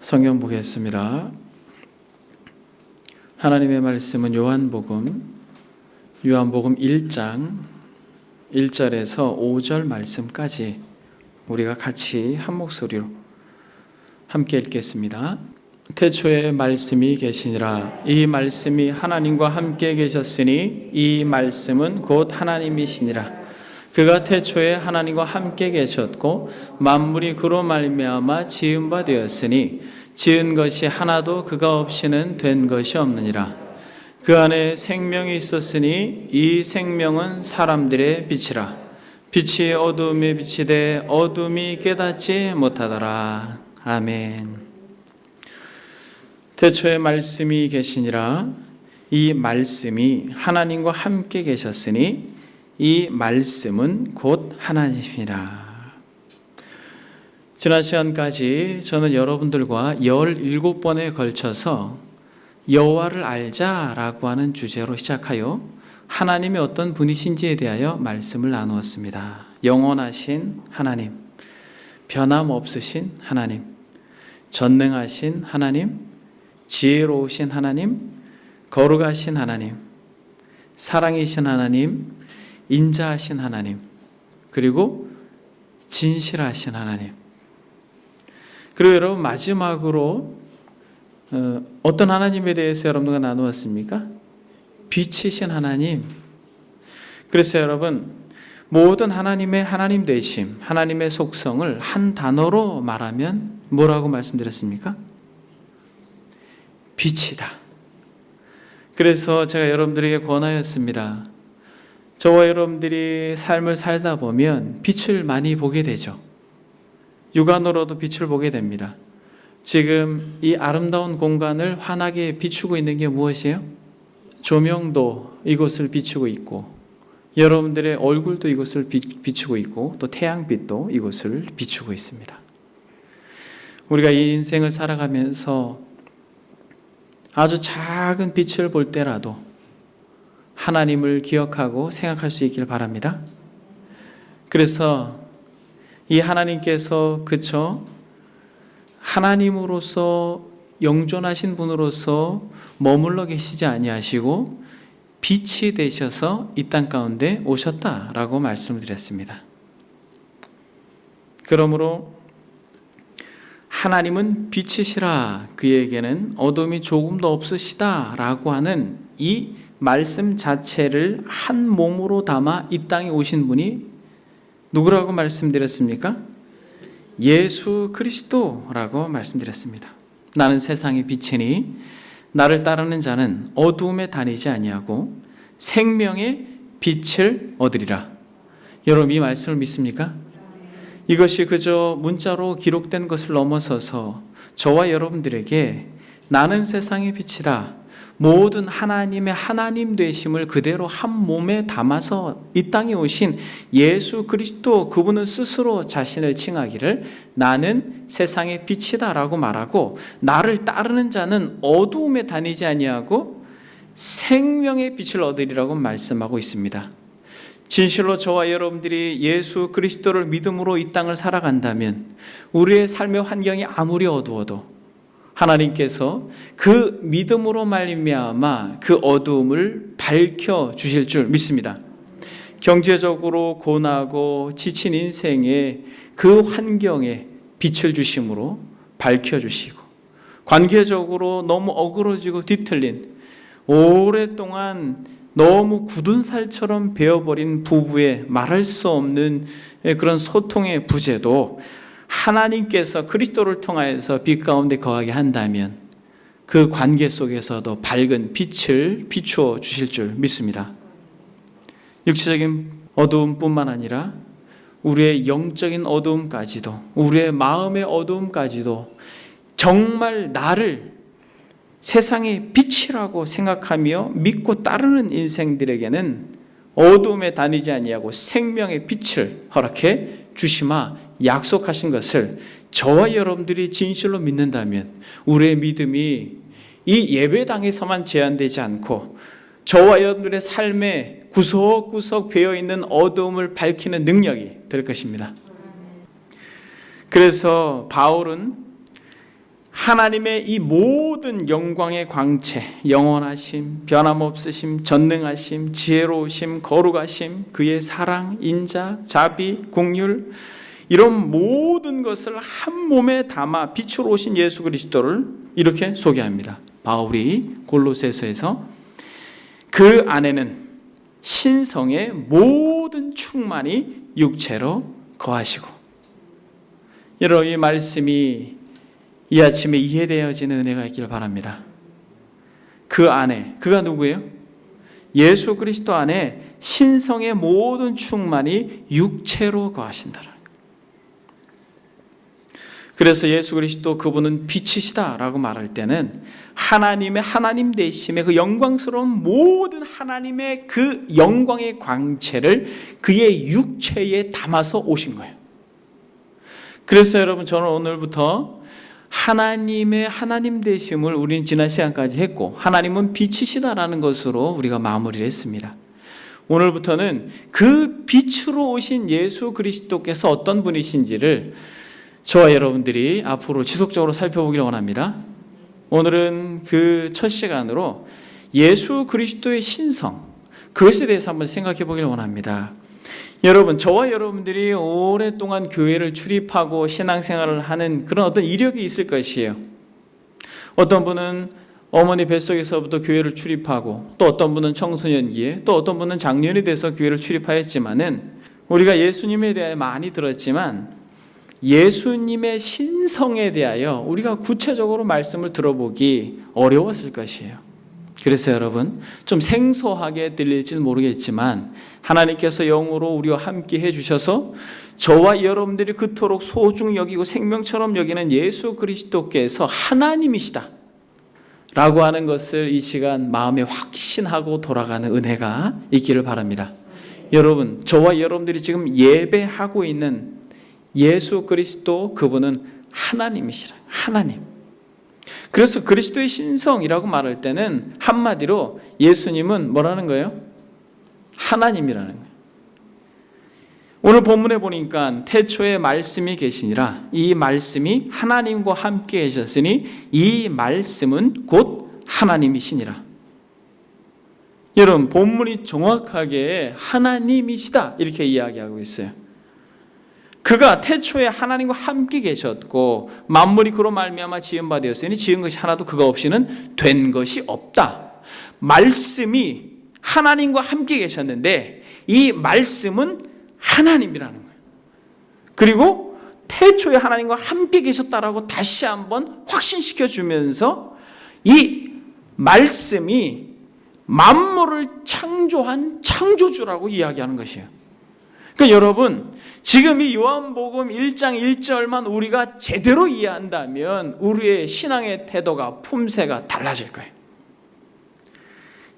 성경 보겠습니다. 하나님의 말씀은 요한복음 1장 1절에서 5절 말씀까지 우리가 같이 한 목소리로 함께 읽겠습니다. 태초에 말씀이 계시니라. 이 말씀이 하나님과 함께 계셨으니 이 말씀은 곧 하나님이시니라. 그가 태초에 하나님과 함께 계셨고 만물이 그로 말미암아 지은 바 되었으니 지은 것이 하나도 그가 없이는 된 것이 없느니라. 그 안에 생명이 있었으니 이 생명은 사람들의 빛이라. 빛이 어두움에 비치되 어둠이 깨닫지 못하더라. 아멘. 태초에 말씀이 계시니라. 이 말씀이 하나님과 함께 계셨으니 이 말씀은 곧 하나님이라. 지난 시간까지 저는 여러분들과 17번에 걸쳐서 여호와를 알자라고 하는 주제로 시작하여 하나님이 어떤 분이신지에 대하여 말씀을 나누었습니다. 영원하신 하나님, 변함없으신 하나님, 전능하신 하나님, 지혜로우신 하나님, 거룩하신 하나님, 사랑이신 하나님, 인자하신 하나님, 그리고 진실하신 하나님. 그리고 여러분 마지막으로 어떤 하나님에 대해서 여러분과 나누었습니까? 빛이신 하나님. 그래서 여러분 모든 하나님의 하나님 되심, 하나님의 속성을 한 단어로 말하면 뭐라고 말씀드렸습니까? 빛이다. 그래서 제가 여러분들에게 권하였습니다. 저와 여러분들이 삶을 살다 보면 빛을 많이 보게 되죠. 육안으로도 빛을 보게 됩니다. 지금 이 아름다운 공간을 환하게 비추고 있는 게 무엇이에요? 조명도 이곳을 비추고 있고 여러분들의 얼굴도 이곳을 비추고 있고 또 태양빛도 이곳을 비추고 있습니다. 우리가 이 인생을 살아가면서 아주 작은 빛을 볼 때라도 하나님을 기억하고 생각할 수 있길 바랍니다. 그래서 이 하나님께서 하나님으로서 영존하신 분으로서 머물러 계시지 아니하시고 빛이 되셔서 이 땅 가운데 오셨다라고 말씀을 드렸습니다. 그러므로 하나님은 빛이시라, 그에게는 어둠이 조금도 없으시다라고 하는 이 말씀 자체를 한 몸으로 담아 이 땅에 오신 분이 누구라고 말씀드렸습니까? 예수 그리스도라고 말씀드렸습니다. 나는 세상의 빛이니 나를 따르는 자는 어두움에 다니지 아니하고 생명의 빛을 얻으리라. 여러분 이 말씀을 믿습니까? 이것이 그저 문자로 기록된 것을 넘어서서 저와 여러분들에게 나는 세상의 빛이다, 모든 하나님의 하나님 되심을 그대로 한 몸에 담아서 이 땅에 오신 예수 그리스도, 그분은 스스로 자신을 칭하기를 나는 세상의 빛이다 라고 말하고 나를 따르는 자는 어두움에 다니지 아니하고 생명의 빛을 얻으리라고 말씀하고 있습니다. 진실로 저와 여러분들이 예수 그리스도를 믿음으로 이 땅을 살아간다면 우리의 삶의 환경이 아무리 어두워도 하나님께서 그 믿음으로 말미암아 그 어두움을 밝혀 주실 줄 믿습니다. 경제적으로 고나고 지친 인생의 그 환경에 빛을 주심으로 밝혀 주시고, 관계적으로 너무 어그러지고 뒤틀린 오랫동안 너무 굳은 살처럼 베어버린 부부의 말할 수 없는 그런 소통의 부재도 하나님께서 그리스도를 통하여서 빛 가운데 거하게 한다면 그 관계 속에서도 밝은 빛을 비추어 주실 줄 믿습니다. 육체적인 어두움뿐만 아니라 우리의 영적인 어두움까지도, 우리의 마음의 어두움까지도 정말 나를 세상의 빛이라고 생각하며 믿고 따르는 인생들에게는 어두움에 다니지 아니하고 생명의 빛을 허락해 주시마 약속하신 것을 저와 여러분들이 진실로 믿는다면 우리의 믿음이 이 예배당에서만 제한되지 않고 저와 여러분들의 삶에 구석구석 배어있는 어두움을 밝히는 능력이 될 것입니다. 그래서 바울은 하나님의 이 모든 영광의 광채, 영원하심, 변함없으심, 전능하심, 지혜로우심, 거룩하심, 그의 사랑, 인자, 자비, 긍휼, 이런 모든 것을 한 몸에 담아 빛으로 오신 예수 그리스도를 이렇게 소개합니다. 바울이 골로새서에서 그 안에는 신성의 모든 충만이 육체로 거하시고, 여러분 이 말씀이 이 아침에 이해되어지는 은혜가 있기를 바랍니다. 그 안에, 그가 누구예요? 예수 그리스도 안에 신성의 모든 충만이 육체로 거하신다라는 거예요. 그래서 예수 그리스도 그분은 빛이시다라고 말할 때는 하나님의 하나님 되심의 그 영광스러운 모든 하나님의 그 영광의 광채를 그의 육체에 담아서 오신 거예요. 그래서 여러분, 저는 오늘부터 하나님의 하나님 되심을 우리는 지난 시간까지 했고, 하나님은 빛이시다라는 것으로 우리가 마무리를 했습니다. 오늘부터는 그 빛으로 오신 예수 그리스도께서 어떤 분이신지를 저와 여러분들이 앞으로 지속적으로 살펴보기를 원합니다. 오늘은 그 첫 시간으로 예수 그리스도의 신성, 그것에 대해서 한번 생각해 보기를 원합니다. 여러분, 저와 여러분들이 오랫동안 교회를 출입하고 신앙생활을 하는 그런 어떤 이력이 있을 것이에요. 어떤 분은 어머니 뱃속에서부터 교회를 출입하고, 또 어떤 분은 청소년기에, 또 어떤 분은 장년이 돼서 교회를 출입하였지만은, 우리가 예수님에 대해 많이 들었지만 예수님의 신성에 대하여 우리가 구체적으로 말씀을 들어보기 어려웠을 것이에요. 그래서 여러분, 좀 생소하게 들릴지는 모르겠지만 하나님께서 영으로 우리와 함께 해주셔서 저와 여러분들이 그토록 소중히 여기고 생명처럼 여기는 예수 그리스도께서 하나님이시다 라고 하는 것을 이 시간 마음에 확신하고 돌아가는 은혜가 있기를 바랍니다. 여러분, 저와 여러분들이 지금 예배하고 있는 예수 그리스도, 그분은 하나님이시라. 하나님. 그래서 그리스도의 신성이라고 말할 때는 한마디로 예수님은 뭐라는 거예요? 하나님이라는 거예요. 오늘 본문에 보니까 태초에 말씀이 계시니라, 이 말씀이 하나님과 함께 계셨으니 이 말씀은 곧 하나님이시니라. 여러분, 본문이 정확하게 하나님이시다 이렇게 이야기하고 있어요. 그가 태초에 하나님과 함께 계셨고 만물이 그로 말미암아 지은 바 되었으니 지은 것이 하나도 그가 없이는 된 것이 없다. 말씀이 하나님과 함께 계셨는데 이 말씀은 하나님이라는 거예요. 그리고 태초에 하나님과 함께 계셨다라고 다시 한번 확신시켜 주면서 이 말씀이 만물을 창조한 창조주라고 이야기하는 것이에요. 그러니까 여러분, 지금 이 요한복음 1장 1절만 우리가 제대로 이해한다면 우리의 신앙의 태도가, 품새가 달라질 거예요.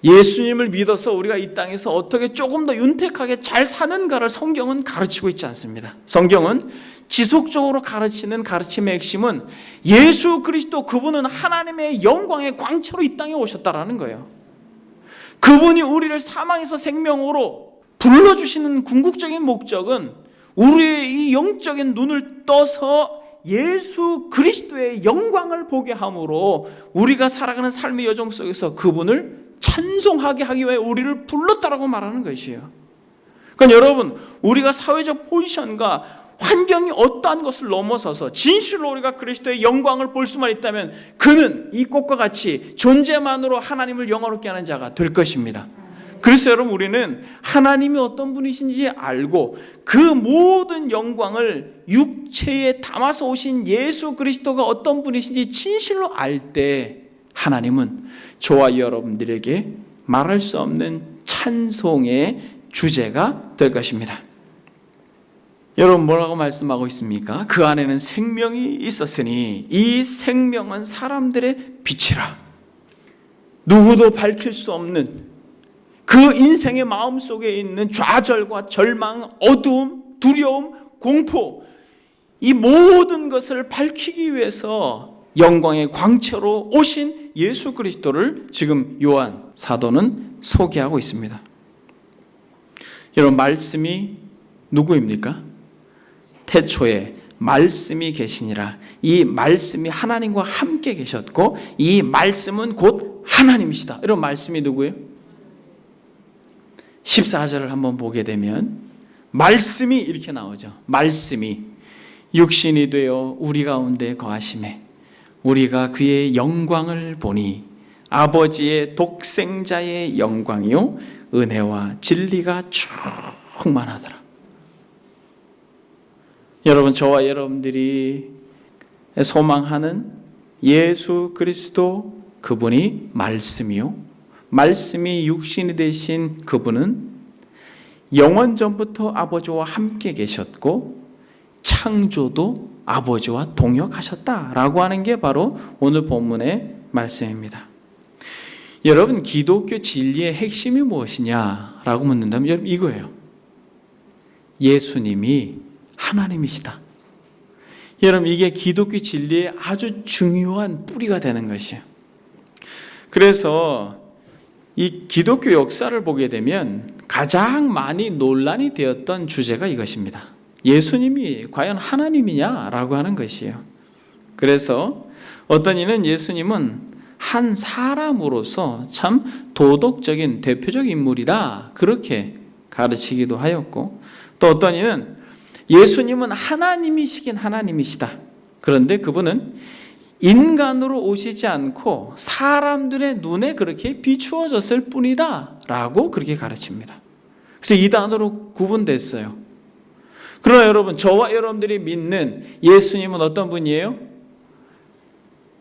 예수님을 믿어서 우리가 이 땅에서 어떻게 조금 더 윤택하게 잘 사는가를 성경은 가르치고 있지 않습니다. 성경은 지속적으로 가르치는 가르침의 핵심은 예수 그리스도, 그분은 하나님의 영광의 광채로 이 땅에 오셨다라는 거예요. 그분이 우리를 사망에서 생명으로 불러주시는 궁극적인 목적은 우리의 이 영적인 눈을 떠서 예수 그리스도의 영광을 보게 함으로 우리가 살아가는 삶의 여정 속에서 그분을 찬송하게 하기 위해 우리를 불렀다라고 말하는 것이에요. 그러니까 여러분, 우리가 사회적 포지션과 환경이 어떠한 것을 넘어서서 진실로 우리가 그리스도의 영광을 볼 수만 있다면 그는 이 꽃과 같이 존재만으로 하나님을 영화롭게 하는 자가 될 것입니다. 그래서 여러분, 우리는 하나님이 어떤 분이신지 알고 그 모든 영광을 육체에 담아서 오신 예수 그리스도가 어떤 분이신지 진실로 알 때 하나님은 저와 여러분들에게 말할 수 없는 찬송의 주제가 될 것입니다. 여러분, 뭐라고 말씀하고 있습니까? 그 안에는 생명이 있었으니 이 생명은 사람들의 빛이라. 누구도 밝힐 수 없는 그 인생의 마음속에 있는 좌절과 절망, 어두움, 두려움, 공포, 이 모든 것을 밝히기 위해서 영광의 광채로 오신 예수 그리스도를 지금 요한 사도는 소개하고 있습니다. 여러분, 말씀이 누구입니까? 태초에 말씀이 계시니라. 이 말씀이 하나님과 함께 계셨고 이 말씀은 곧 하나님이시다. 이런 말씀이 누구예요? 14절을 한번 보게 되면 말씀이 이렇게 나오죠. 말씀이 육신이 되어 우리 가운데 거하심에 우리가 그의 영광을 보니 아버지의 독생자의 영광이요 은혜와 진리가 충만하더라. 여러분, 저와 여러분들이 소망하는 예수 그리스도 그분이 말씀이요 말씀이 육신이 되신 그분은 영원 전부터 아버지와 함께 계셨고 창조도 아버지와 동역하셨다라고 하는 게 바로 오늘 본문의 말씀입니다. 여러분, 기독교 진리의 핵심이 무엇이냐라고 묻는다면 여러분 이거예요. 예수님이 하나님이시다. 여러분, 이게 기독교 진리의 아주 중요한 뿌리가 되는 것이에요. 그래서 이 기독교 역사를 보게 되면 가장 많이 논란이 되었던 주제가 이것입니다. 예수님이 과연 하나님이냐라고 하는 것이에요. 그래서 어떤 이는 예수님은 한 사람으로서 참 도덕적인 대표적 인물이다 그렇게 가르치기도 하였고, 또 어떤 이는 예수님은 하나님이시긴 하나님이시다. 그런데 그분은 인간으로 오시지 않고 사람들의 눈에 그렇게 비추어졌을 뿐이다 라고 그렇게 가르칩니다. 그래서 이 단어로 구분됐어요. 그러나 여러분, 저와 여러분들이 믿는 예수님은 어떤 분이에요?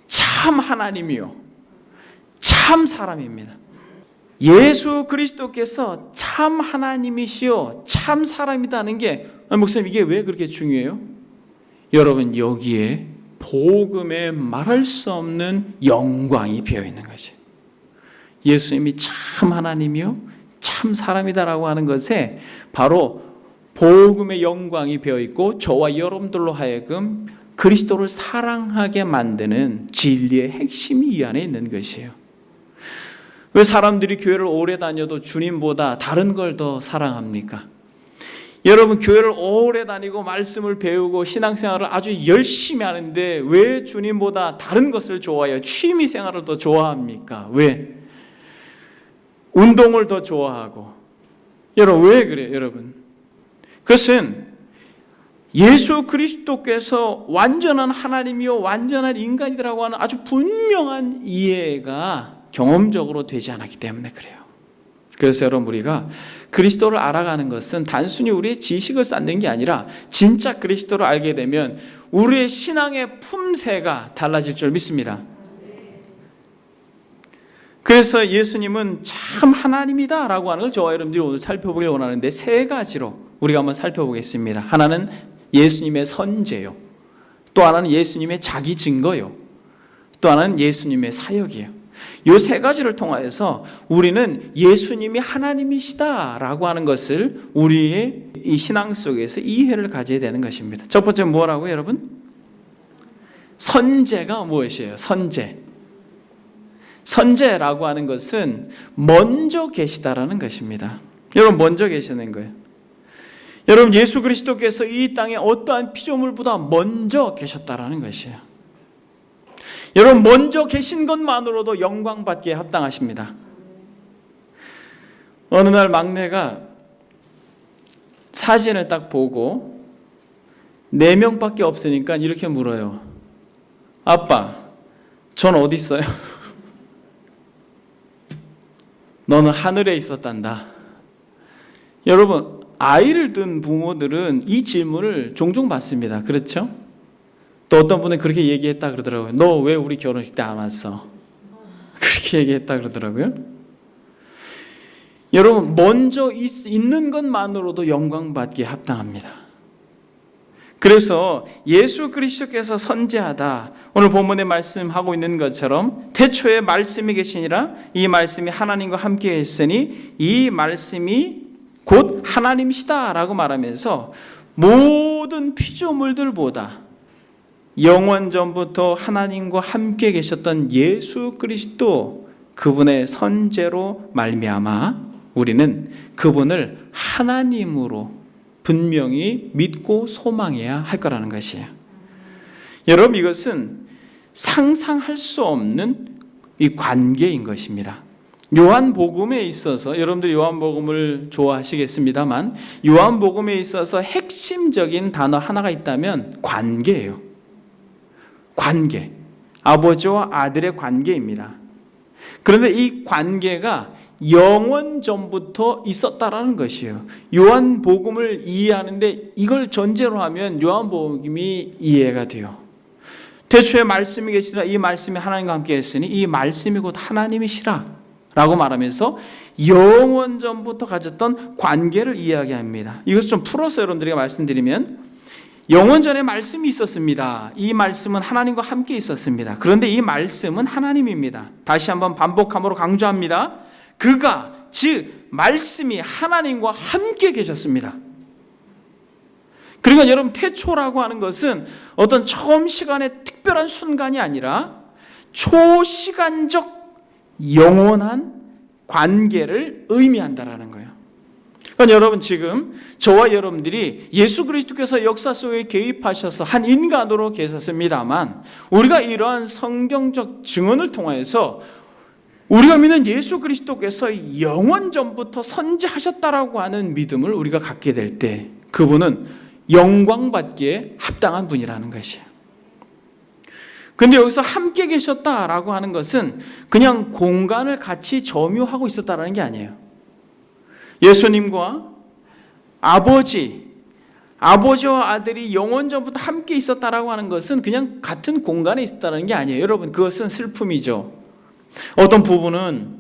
참 하나님이요 참 사람입니다. 예수 그리스도께서 참 하나님이시요 참 사람이라는 게, 목사님 이게 왜 그렇게 중요해요? 여러분, 여기에 복음에 말할 수 없는 영광이 배어있는 것이, 예수님이 참 하나님이요 참 사람이다라고 하는 것에 바로 복음의 영광이 배어있고 저와 여러분들로 하여금 그리스도를 사랑하게 만드는 진리의 핵심이 이 안에 있는 것이에요. 왜 사람들이 교회를 오래 다녀도 주님보다 다른 걸 더 사랑합니까? 여러분, 교회를 오래 다니고 말씀을 배우고 신앙생활을 아주 열심히 하는데 왜 주님보다 다른 것을 좋아해요? 취미생활을 더 좋아합니까? 왜? 운동을 더 좋아하고. 여러분, 왜 그래요? 여러분, 그것은 예수 그리스도께서 완전한 하나님이요 완전한 인간이라고 하는 아주 분명한 이해가 경험적으로 되지 않았기 때문에 그래요. 그래서 여러분, 우리가 그리스도를 알아가는 것은 단순히 우리의 지식을 쌓는 게 아니라 진짜 그리스도를 알게 되면 우리의 신앙의 품새가 달라질 줄 믿습니다. 그래서 예수님은 참 하나님이다 라고 하는 걸 저와 여러분들이 오늘 살펴보길 원하는데 세 가지로 우리가 한번 살펴보겠습니다. 하나는 예수님의 선제요, 또 하나는 예수님의 자기 증거요, 또 하나는 예수님의 사역이에요. 이 세 가지를 통하여서 우리는 예수님이 하나님이시다라고 하는 것을 우리의 이 신앙 속에서 이해를 가져야 되는 것입니다. 첫 번째 뭐라고요, 여러분? 선제가 무엇이에요? 선제. 선제라고 하는 것은 먼저 계시다라는 것입니다. 여러분, 먼저 계시는 거예요. 여러분, 예수 그리스도께서 이 땅에 어떠한 피조물보다 먼저 계셨다라는 것이에요. 여러분, 먼저 계신 것만으로도 영광받기에 합당하십니다. 어느 날 막내가 사진을 딱 보고 4명밖에 없으니까 이렇게 물어요. 아빠, 전 어디 있어요? 너는 하늘에 있었단다. 여러분, 아이를 둔 부모들은 이 질문을 종종 받습니다. 그렇죠? 또 어떤 분은 그렇게 얘기했다 그러더라고요. 너 왜 우리 결혼식 때 안 왔어? 그렇게 얘기했다 그러더라고요. 여러분, 먼저 있는 것만으로도 영광받기에 합당합니다. 그래서 예수 그리스도께서 선지하다, 오늘 본문에 말씀하고 있는 것처럼 태초에 말씀이 계시니라, 이 말씀이 하나님과 함께 했으니 이 말씀이 곧 하나님이시다라고 말하면서 모든 피조물들보다 영원 전부터 하나님과 함께 계셨던 예수 그리스도, 그분의 선제로 말미암아 우리는 그분을 하나님으로 분명히 믿고 소망해야 할 거라는 것이에요. 여러분, 이것은 상상할 수 없는 이 관계인 것입니다. 요한복음에 있어서, 여러분들이 요한복음을 좋아하시겠습니다만, 요한복음에 있어서 핵심적인 단어 하나가 있다면 관계예요. 관계. 아버지와 아들의 관계입니다. 그런데 이 관계가 영원 전부터 있었다라는 것이에요. 요한복음을 이해하는데 이걸 전제로 하면 요한복음이 이해가 돼요. 태초에 말씀이 계시더라. 이 말씀이 하나님과 함께 했으니 이 말씀이 곧 하나님이시라 라고 말하면서 영원 전부터 가졌던 관계를 이야기합니다. 이것을 좀 풀어서 여러분들에게 말씀드리면, 영원 전에 말씀이 있었습니다. 이 말씀은 하나님과 함께 있었습니다. 그런데 이 말씀은 하나님입니다. 다시 한번 반복함으로 강조합니다. 그가, 즉 말씀이 하나님과 함께 계셨습니다. 그러니까 여러분, 태초라고 하는 것은 어떤 처음 시간의 특별한 순간이 아니라 초시간적 영원한 관계를 의미한다라는 거예요. 그러니까 여러분, 지금 저와 여러분들이 예수 그리스도께서 역사 속에 개입하셔서 한 인간으로 계셨습니다만, 우리가 이러한 성경적 증언을 통해서 우리가 믿는 예수 그리스도께서 영원 전부터 선지하셨다라고 하는 믿음을 우리가 갖게 될 때, 그분은 영광받기에 합당한 분이라는 것이에요. 근데 여기서 함께 계셨다라고 하는 것은 그냥 공간을 같이 점유하고 있었다라는 게 아니에요. 예수님과 아버지와 아들이 영원 전부터 함께 있었다라고 하는 것은 그냥 같은 공간에 있었다는 게 아니에요. 여러분, 그것은 슬픔이죠. 어떤 부부는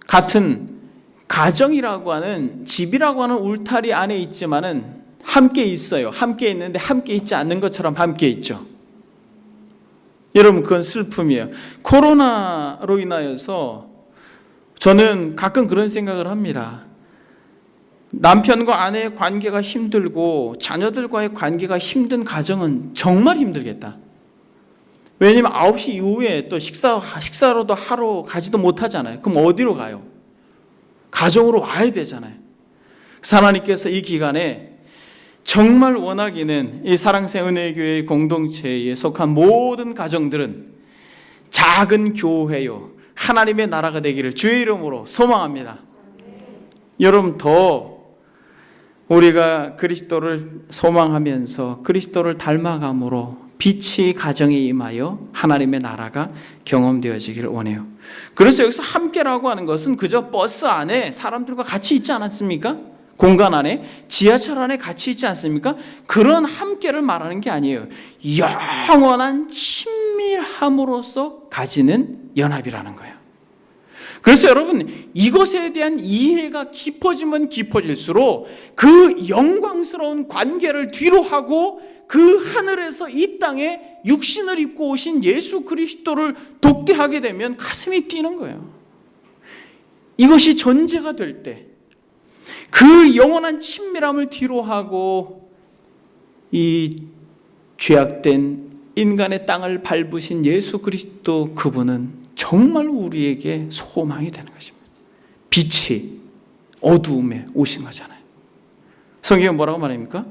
같은 가정이라고 하는, 집이라고 하는 울타리 안에 있지만은 함께 있어요. 함께 있는데 함께 있지 않는 것처럼 함께 있죠. 여러분, 그건 슬픔이에요. 코로나로 인하여서 저는 가끔 그런 생각을 합니다. 남편과 아내의 관계가 힘들고 자녀들과의 관계가 힘든 가정은 정말 힘들겠다. 왜냐하면 9시 이후에 또 식사로도 하루 가지도 못하잖아요. 그럼 어디로 가요? 가정으로 와야 되잖아요. 하나님께서 이 기간에 정말 원하기는 이 사랑새 은혜교회 공동체에 속한 모든 가정들은 작은 교회요, 하나님의 나라가 되기를 주의 이름으로 소망합니다. 여러분, 더 우리가 그리스도를 소망하면서 그리스도를 닮아감으로 빛이 가정에 임하여 하나님의 나라가 경험되어지기를 원해요. 그래서 여기서 함께라고 하는 것은 그저 버스 안에 사람들과 같이 있지 않았습니까? 공간 안에, 지하철 안에 같이 있지 않습니까? 그런 함께를 말하는 게 아니에요. 영원한 친밀함으로서 가지는 연합이라는 거예요. 그래서 여러분, 이것에 대한 이해가 깊어지면 깊어질수록 그 영광스러운 관계를 뒤로 하고 그 하늘에서 이 땅에 육신을 입고 오신 예수 그리스도를 독대하게 되면 가슴이 뛰는 거예요. 이것이 전제가 될 때, 그 영원한 친밀함을 뒤로 하고 이 죄악된 인간의 땅을 밟으신 예수 그리스도, 그분은 정말 우리에게 소망이 되는 것입니다. 빛이 어두움에 오신 거잖아요. 성경은 뭐라고 말합니까?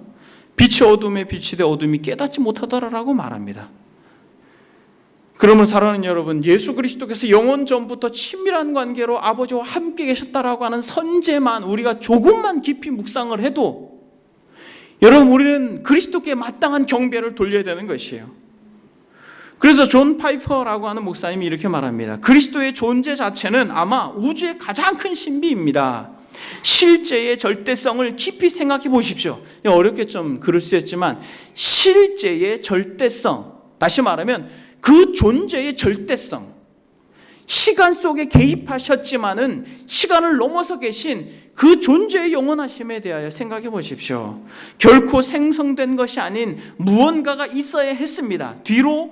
빛이 어둠에 비치되 어둠이 깨닫지 못하더라라고 말합니다. 그러면 사랑하는 여러분, 예수 그리스도께서 영원 전부터 친밀한 관계로 아버지와 함께 계셨다라고 하는 선제만 우리가 조금만 깊이 묵상을 해도, 여러분, 우리는 그리스도께 마땅한 경배를 돌려야 되는 것이에요. 그래서 존 파이퍼라고 하는 목사님이 이렇게 말합니다. 그리스도의 존재 자체는 아마 우주의 가장 큰 신비입니다. 실제의 절대성을 깊이 생각해 보십시오. 어렵게 좀 글을 쓰였지만, 실제의 절대성, 다시 말하면 그 존재의 절대성, 시간 속에 개입하셨지만은 시간을 넘어서 계신 그 존재의 영원하심에 대하여 생각해 보십시오. 결코 생성된 것이 아닌 무언가가 있어야 했습니다. 뒤로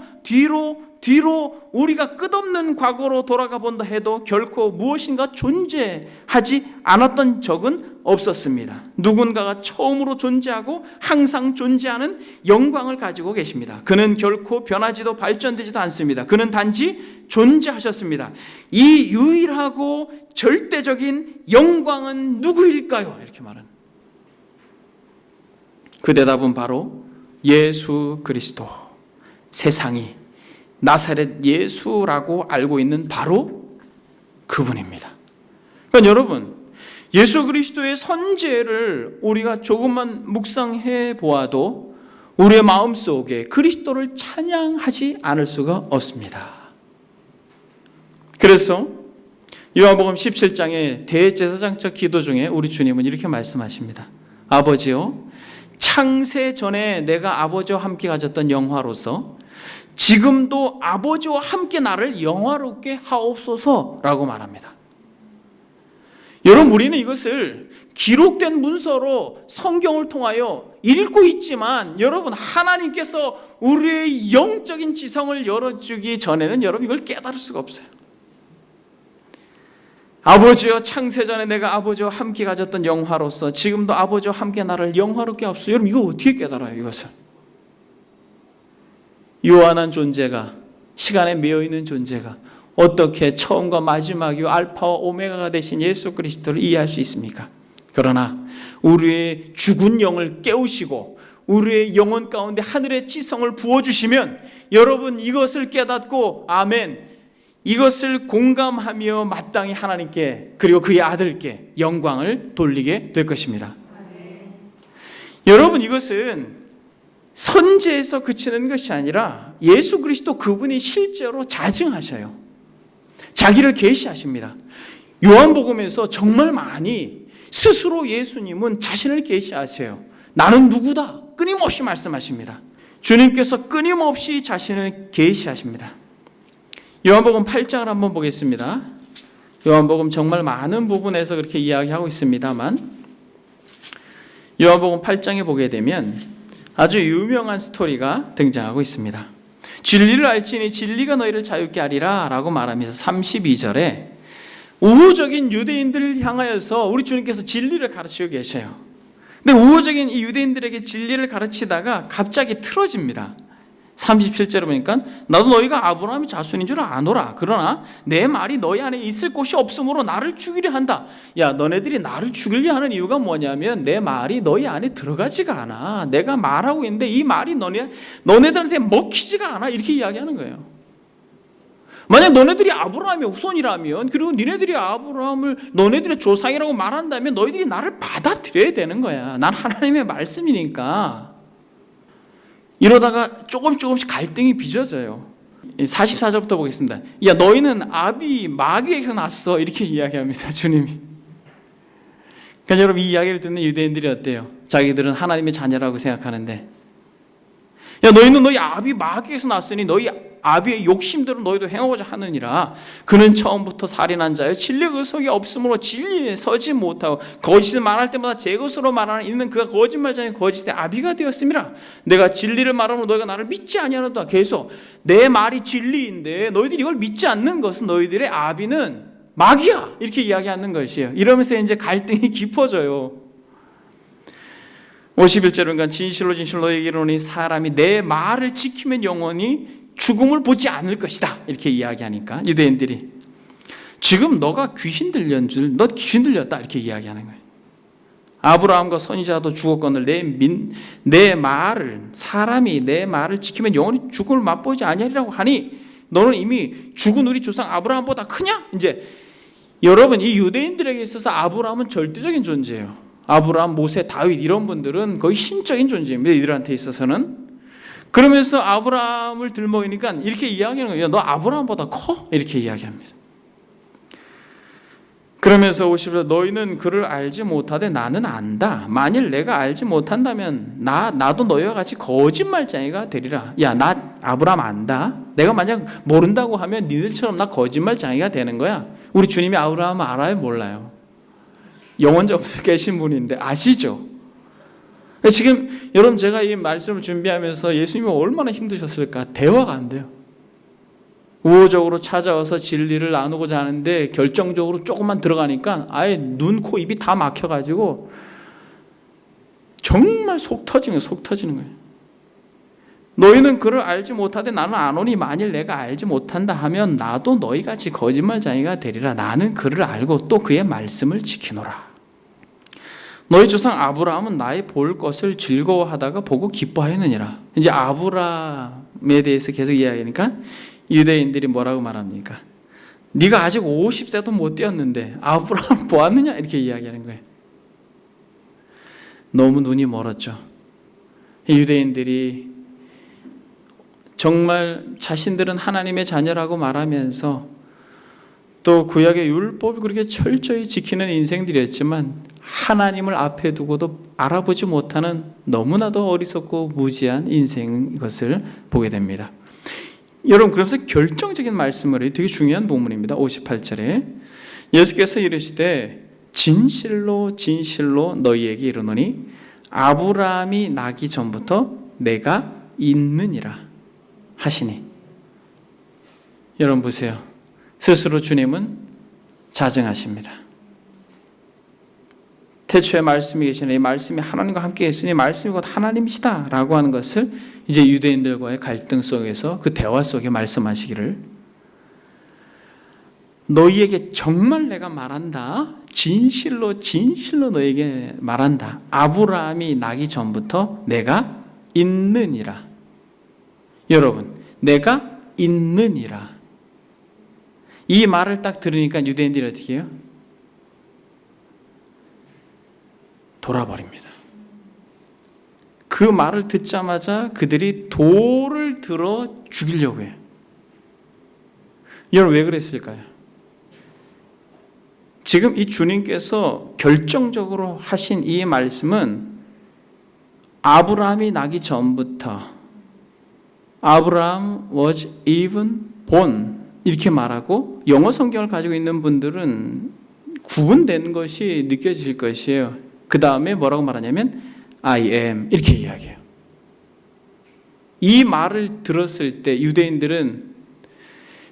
우리가 끝없는 과거로 돌아가 본다 해도 결코 무엇인가 존재하지 않았던 적은 없었습니다. 누군가가 처음으로 존재하고 항상 존재하는 영광을 가지고 계십니다. 그는 결코 변하지도 발전되지도 않습니다. 그는 단지 존재하셨습니다. 이 유일하고 절대적인 영광은 누구일까요? 이렇게 말하는. 그 대답은 바로 예수 그리스도, 세상이 나사렛 예수라고 알고 있는 바로 그분입니다. 그러니까 여러분, 예수 그리스도의 선죄를 우리가 조금만 묵상해 보아도 우리의 마음속에 그리스도를 찬양하지 않을 수가 없습니다. 그래서 요한복음 17장의 대제사장적 기도 중에 우리 주님은 이렇게 말씀하십니다. 아버지요, 창세 전에 내가 아버지와 함께 가졌던 영화로서 지금도 아버지와 함께 나를 영화롭게 하옵소서라고 말합니다. 여러분, 우리는 이것을 기록된 문서로 성경을 통하여 읽고 있지만 여러분, 하나님께서 우리의 영적인 지성을 열어주기 전에는 여러분 이걸 깨달을 수가 없어요. 아버지여, 창세전에 내가 아버지와 함께 가졌던 영화로서 지금도 아버지와 함께 나를 영화롭게 하옵소서. 여러분, 이거 어떻게 깨달아요? 이것을 요한한 존재가, 시간에 매여있는 존재가 어떻게 처음과 마지막이요 알파와 오메가가 되신 예수 그리스도를 이해할 수 있습니까? 그러나 우리의 죽은 영을 깨우시고 우리의 영혼 가운데 하늘의 지성을 부어주시면 여러분 이것을 깨닫고 아멘, 이것을 공감하며 마땅히 하나님께 그리고 그의 아들께 영광을 돌리게 될 것입니다. 여러분, 이것은 선제에서 그치는 것이 아니라 예수 그리스도 그분이 실제로 자증하셔요. 자기를 계시하십니다. 요한복음에서 정말 많이 스스로 예수님은 자신을 계시하세요. 나는 누구다 끊임없이 말씀하십니다. 주님께서 끊임없이 자신을 계시하십니다. 요한복음 8장을 한번 보겠습니다. 요한복음 정말 많은 부분에서 그렇게 이야기하고 있습니다만 요한복음 8장에 보게 되면 아주 유명한 스토리가 등장하고 있습니다. 진리를 알지니 진리가 너희를 자유케 하리라 라고 말하면서 32절에 우호적인 유대인들을 향하여서 우리 주님께서 진리를 가르치고 계셔요. 근데 우호적인 이 유대인들에게 진리를 가르치다가 갑자기 틀어집니다. 37절에 보니까 나도 너희가 아브라함의 자손인 줄 아노라. 그러나 내 말이 너희 안에 있을 곳이 없으므로 나를 죽이려 한다. 야, 너네들이 나를 죽이려 하는 이유가 뭐냐면 내 말이 너희 안에 들어가지가 않아. 내가 말하고 있는데 이 말이 너네들한테 먹히지가 않아. 이렇게 이야기하는 거예요. 만약 너네들이 아브라함의 후손이라면, 그리고 니네들이 아브라함을 너네들의 조상이라고 말한다면 너희들이 나를 받아들여야 되는 거야. 난 하나님의 말씀이니까. 이러다가 조금씩 갈등이 빚어져요. 44절부터 보겠습니다. 야, 너희는 아비 마귀에게서 났어. 이렇게 이야기합니다, 주님이. 그러니까 여러분, 이 이야기를 듣는 유대인들이 어때요? 자기들은 하나님의 자녀라고 생각하는데, 야, 너희는 너희 아비 마귀에서 났으니 너희 아비의 욕심대로 너희도 행하고자 하느니라. 그는 처음부터 살인한 자요 진리 그 속에 없으므로 진리에 서지 못하고 거짓을 말할 때마다 제 것으로 말하는 이는 그가 거짓말자니 거짓의 아비가 되었음이라. 내가 진리를 말하면 너희가 나를 믿지 아니하노라. 계속 내 말이 진리인데 너희들이 이걸 믿지 않는 것은 너희들의 아비는 마귀야, 이렇게 이야기하는 것이에요. 이러면서 이제 갈등이 깊어져요. 51절은 진실로 너희에게 이르노니 사람이 내 말을 지키면 영원히 죽음을 보지 않을 것이다, 이렇게 이야기하니까 유대인들이 지금 너가 귀신 들렸는 줄, 너 귀신 들렸다, 이렇게 이야기하는 거예요. 아브라함과 선지자도 죽었거늘 사람이 내 말을 지키면 영원히 죽음을 맛보지 아니하리라고 하니 너는 이미 죽은 우리 조상 아브라함보다 크냐? 이제 여러분, 이 유대인들에게 있어서 아브라함은 절대적인 존재예요. 아브라함, 모세, 다윗 이런 분들은 거의 신적인 존재입니다, 이들한테 있어서는. 그러면서 아브라함을 들먹이니까 이렇게 이야기하는 거예요. 너 아브라함보다 커? 이렇게 이야기합니다. 그러면서 50절 너희는 그를 알지 못하되 나는 안다. 만일 내가 알지 못한다면 나도 너희와 같이 거짓말쟁이가 되리라. 야, 나 아브라함 안다. 내가 만약 모른다고 하면 니들처럼 나 거짓말쟁이가 되는 거야. 우리 주님이 아브라함을 알아요, 몰라요? 영원적으로 계신 분인데 아시죠? 지금 여러분, 제가 이 말씀을 준비하면서 예수님이 얼마나 힘드셨을까? 대화가 안 돼요. 우호적으로 찾아와서 진리를 나누고자 하는데 결정적으로 조금만 들어가니까 아예 눈, 코, 입이 다 막혀가지고 정말 속 터지는 거예요. 너희는 그를 알지 못하되 나는 아노니 만일 내가 알지 못한다 하면 나도 너희같이 거짓말쟁이가 되리라. 나는 그를 알고 또 그의 말씀을 지키노라. 너희 조상 아브라함은 나의 볼 것을 즐거워하다가 보고 기뻐하였느니라. 이제 아브라함에 대해서 계속 이야기하니까 유대인들이 뭐라고 말합니까? 네가 아직 50세도 못 되었는데 아브라함 보았느냐? 이렇게 이야기하는 거예요. 너무 눈이 멀었죠. 유대인들이 정말 자신들은 하나님의 자녀라고 말하면서 또 구약의 율법을 그렇게 철저히 지키는 인생들이었지만 하나님을 앞에 두고도 알아보지 못하는 너무나도 어리석고 무지한 인생인 것을 보게 됩니다. 여러분, 그러면서 결정적인 말씀을 해요. 되게 중요한 본문입니다. 58절에 예수께서 이르시되 진실로 진실로 너희에게 이르노니 아브라함이 나기 전부터 내가 있느니라 하시니. 여러분 보세요. 스스로 주님은 자정하십니다. 태초에 말씀이 계시니 이 말씀이 하나님과 함께 있으니 말씀이 곧 하나님이시다 라고 하는 것을 이제 유대인들과의 갈등 속에서 그 대화 속에 말씀하시기를, 너희에게 정말 내가 말한다. 진실로 진실로 너희에게 말한다. 아브라함이 나기 전부터 내가 있느니라. 여러분, 내가 있느니라. 이 말을 딱 들으니까 유대인들이 어떻게 해요? 돌아버립니다. 그 말을 듣자마자 그들이 돌을 들어 죽이려고 해요. 여러분, 왜 그랬을까요? 지금 이 주님께서 결정적으로 하신 이 말씀은 아브라함이 나기 전부터 아브라함 was even born 이렇게 말하고, 영어 성경을 가지고 있는 분들은 구분된 것이 느껴질 것이에요. 그 다음에 뭐라고 말하냐면 I am 이렇게 이야기해요. 이 말을 들었을 때 유대인들은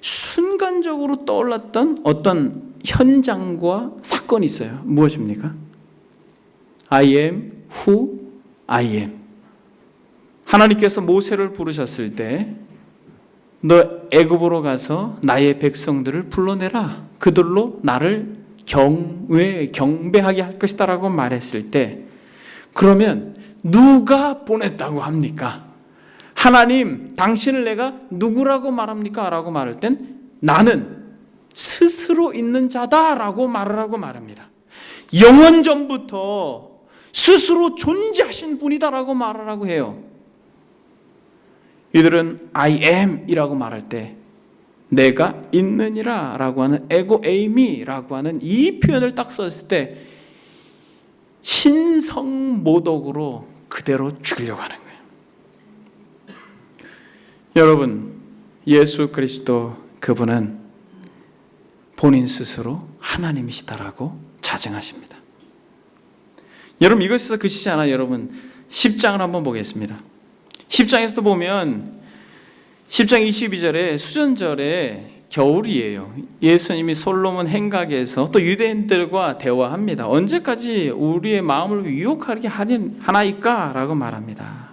순간적으로 떠올랐던 어떤 현장과 사건이 있어요. 무엇입니까? I am who I am. 하나님께서 모세를 부르셨을 때 너 애굽으로 가서 나의 백성들을 불러내라. 그들로 나를 경배하게 할 것이다 라고 말했을 때, 그러면 누가 보냈다고 합니까? 하나님, 당신을 내가 누구라고 말합니까? 라고 말할 땐 나는 스스로 있는 자다 라고 말을 하고 말합니다. 영원 전부터 스스로 존재하신 분이다 라고 말을 하고 해요. 이들은 I am 이라고 말할 때 내가 있느니라 라고 하는 에고 에이미라고 하는 이 표현을 딱 썼을 때 신성모독으로 그대로 죽이려고 하는 거예요. 여러분, 예수 그리스도 그분은 본인 스스로 하나님이시다라고 자증하십니다. 여러분, 이것에서 그치지 않아요. 여러분, 10장을 한번 보겠습니다. 10장에서도 보면 10장 22절에 수전절에 겨울이에요. 예수님이 솔로몬 행각에서 또 유대인들과 대화합니다. 언제까지 우리의 마음을 유혹하게 하나이까? 라고 말합니다.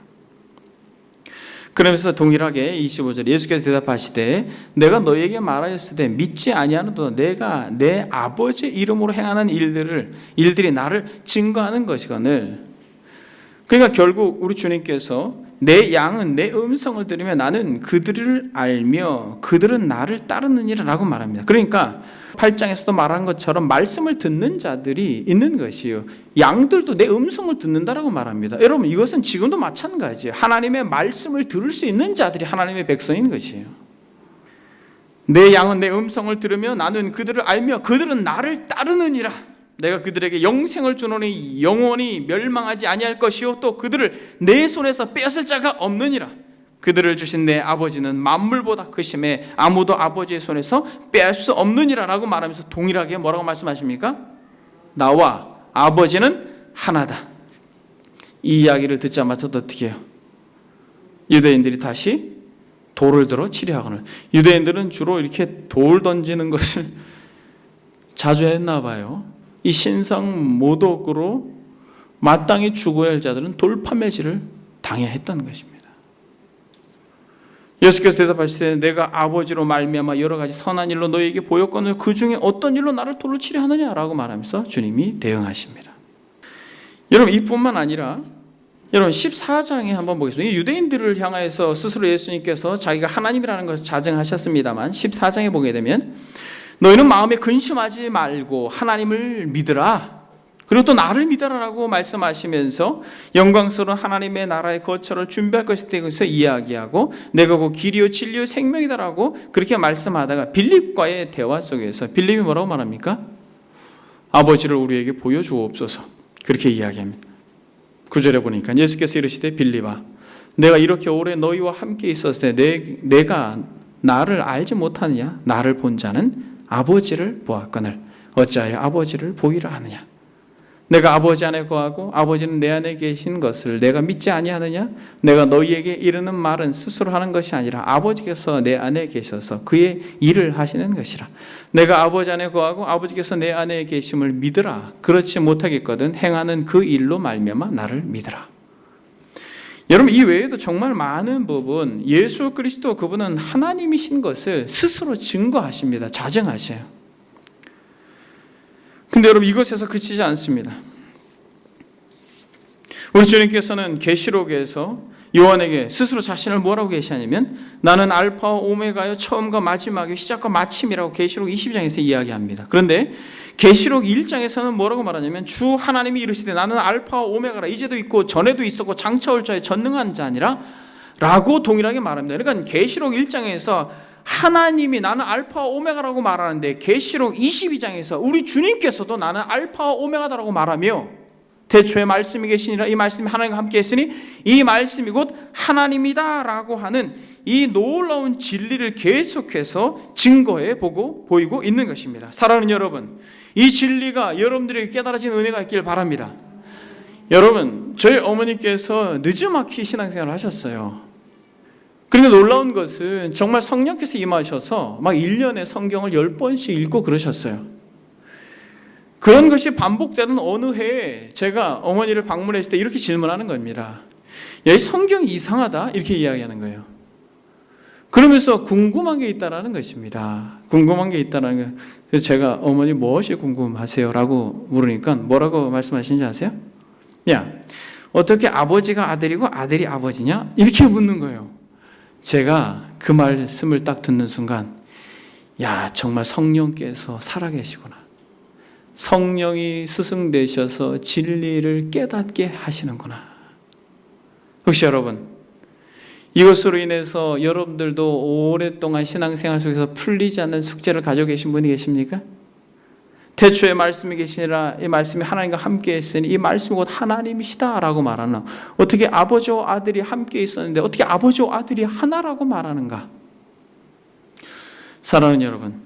그러면서 동일하게 25절 예수께서 대답하시되 내가 너희에게 말하였으되 믿지 아니하노도 내가 내 아버지의 이름으로 행하는 일들이 나를 증거하는 것이거늘. 그러니까 결국 우리 주님께서 내 양은 내 음성을 들으며 나는 그들을 알며 그들은 나를 따르느니라 라고 말합니다. 그러니까 8장에서도 말한 것처럼 말씀을 듣는 자들이 있는 것이요, 양들도 내 음성을 듣는다라고 말합니다. 여러분, 이것은 지금도 마찬가지예요. 하나님의 말씀을 들을 수 있는 자들이 하나님의 백성인 것이에요. 내 양은 내 음성을 들으며 나는 그들을 알며 그들은 나를 따르느니라. 내가 그들에게 영생을 주노니 영원히 멸망하지 아니할 것이요 또 그들을 내 손에서 빼앗을 자가 없느니라. 그들을 주신 내 아버지는 만물보다 크심에 아무도 아버지의 손에서 빼앗을 수 없느니라 라고 말하면서 동일하게 뭐라고 말씀하십니까? 나와 아버지는 하나다. 이 이야기를 듣자마자 어떻게 해요? 유대인들이 다시 돌을 들어 치려하거늘. 유대인들은 주로 이렇게 돌 던지는 것을 자주 했나 봐요. 이 신성 모독으로 마땅히 죽어야 할 자들은 돌파매질을 당해야 했다는 것입니다. 예수께서 대답하시되 내가 아버지로 말미암아 여러 가지 선한 일로 너희에게 보였거늘 그 중에 어떤 일로 나를 돌로 치려 하느냐라고 말하면서 주님이 대응하십니다. 여러분 이뿐만 아니라 여러분 14장에 한번 보겠습니다. 유대인들을 향해서 스스로 예수님께서 자기가 하나님이라는 것을 자증하셨습니다만 14장에 보게 되면 너희는 마음에 근심하지 말고 하나님을 믿으라. 그리고 또 나를 믿어라라고 말씀하시면서 영광스러운 하나님의 나라의 거처를 준비할 것에 대해서 이야기하고 내가 그 길이요 진리요 생명이다라고 그렇게 말씀하다가 빌립과의 대화 속에서 빌립이 뭐라고 말합니까? 아버지를 우리에게 보여주옵소서 그렇게 이야기합니다. 9절에 보니까 예수께서 이르시되 빌립아 내가 이렇게 오래 너희와 함께 있었을 때 내가 나를 알지 못하느냐? 나를 본 자는 아버지를 보았거늘 어찌하여 아버지를 보이라 하느냐? 내가 아버지 안에 거하고 아버지는 내 안에 계신 것을 내가 믿지 아니하느냐? 내가 너희에게 이르는 말은 스스로 하는 것이 아니라 아버지께서 내 안에 계셔서 그의 일을 하시는 것이라. 내가 아버지 안에 거하고 아버지께서 내 안에 계심을 믿으라. 그렇지 못하겠거든 행하는 그 일로 말미암아 나를 믿으라. 여러분 이 외에도 정말 많은 부분 예수 그리스도 그분은 하나님이신 것을 스스로 증거하십니다. 자증하셔요. 근데 여러분 이것에서 그치지 않습니다. 우리 주님께서는 계시록에서 요한에게 스스로 자신을 뭐라고 계시냐면 나는 알파와 오메가요 처음과 마지막이요 시작과 마침이라고 계시록 20장에서 이야기합니다. 그런데 계시록 1장에서는 뭐라고 말하냐면 주 하나님이 이르시되 나는 알파와 오메가라 이제도 있고 전에도 있었고 장차 올 자의 전능한 자니라 라고 동일하게 말합니다. 그러니까 계시록 1장에서 하나님이 나는 알파와 오메가라고 말하는데 계시록 22장에서 우리 주님께서도 나는 알파와 오메가다라고 말하며 태초에 말씀이 계시니라 이 말씀이 하나님과 함께 했으니 이 말씀이 곧 하나님이다라고 하는 이 놀라운 진리를 계속해서 증거해 보이고 있는 것입니다. 사랑하는 여러분, 이 진리가 여러분들에게 깨달아진 은혜가 있길 바랍니다. 여러분, 저희 어머니께서 늦지막히 신앙생활을 하셨어요. 그런데 놀라운 것은 정말 성령께서 임하셔서 막 1년에 성경을 10번씩 읽고 그러셨어요. 그런 것이 반복되는 어느 해에 제가 어머니를 방문했을 때 이렇게 질문하는 겁니다. 야, 이 성경이 이상하다 이렇게 이야기하는 거예요. 그러면서 궁금한 게 있다라는 것입니다. 궁금한 게 있다라는 거예요. 그래서 제가 어머니 무엇이 궁금하세요? 라고 물으니까 뭐라고 말씀하시는지 아세요? 야, 어떻게 아버지가 아들이고 아들이 아버지냐? 이렇게 묻는 거예요. 제가 그 말씀을 딱 듣는 순간 야 정말 성령께서 살아계시구나. 성령이 스승되셔서 진리를 깨닫게 하시는구나. 혹시 여러분 이것으로 인해서 여러분들도 오랫동안 신앙생활 속에서 풀리지 않는 숙제를 가지고 계신 분이 계십니까? 태초에 말씀이 계시니라 이 말씀이 하나님과 함께 있으니 이 말씀이 곧 하나님이시다라고 말하는 어떻게 아버지와 아들이 함께 있었는데 어떻게 아버지와 아들이 하나라고 말하는가? 사랑하는 여러분,